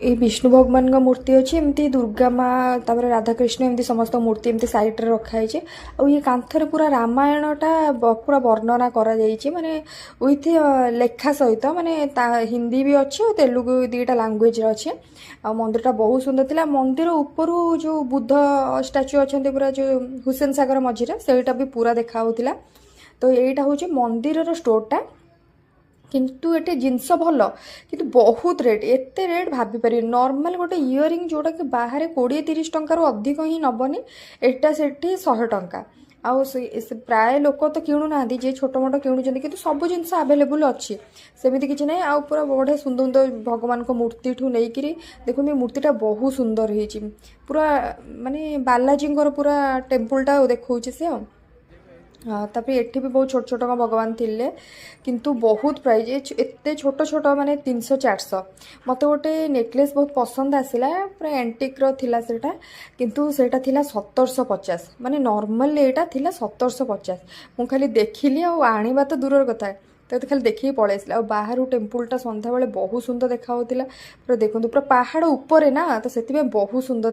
ये विष्णु भगवान का मूर्ति अच्छी एमती दुर्गा माँ तापर राधाकृष्ण एमती समस्त मूर्ति एमती साइड रे रखाई आ ये कांथरे पूरा रामायणटा पूरा वर्णना करा माने विथ लेखा सहित माने हिंदी भी अच्छे और तेलुगु दुईटा लैंग्वेज अच्छे आ मंदिरटा बहुत सुंदर थिला। मंदिर ऊपर जो बुद्ध स्टाच्यू अच्छा पूरा जो हुसैन सागर मझीरे सेटा भी पूरा देखा होता। तो यहीटा हूँ मंदिर स्टोरटा किंतु एटे जिनस भल कि बहुत रेट एते रेट भाभी पारि नॉर्मल गोटे इयरिंग जोटा कि बाहर 20-30 टंकार अधिक ही नबनी एटा सेठी 100 टंका आउ प्राय लोक तो किणु ना जे छोट मोट किणुचंदी कि सब जिनस अवेलेबल अच्छी सेमती किसी ना आउ पूरा बढ़िया सुंदर सुंदर भगवान को मूर्ति ठू नहीं देखो मूर्तिटा बहुत सुंदर होती पूरा माने बालाजी पूरा टेम्पलटा देखा से हाँ तापर एठी भी बहुत छोट छोट भगवान थिले किंतु बहुत प्राइज एते छोट छोट माने 300-400 मत गोटे नेकलेस बहुत पसंद आसला पूरा एंटिक थिला सेटा किंतु सेटा थिला 1750 माने नॉर्मल एटा थिला 1750 मु खाली देखिली आ आनिबा तो दूर कथा तो खाली देखिए पळै आसला और बाहर टेम्पलटा संध्या बेले बहुत सुंदर देखा होतिला पूरा देखंतु पूरा पहाड़ ऊपर ना तो सेति बहुत सुंदर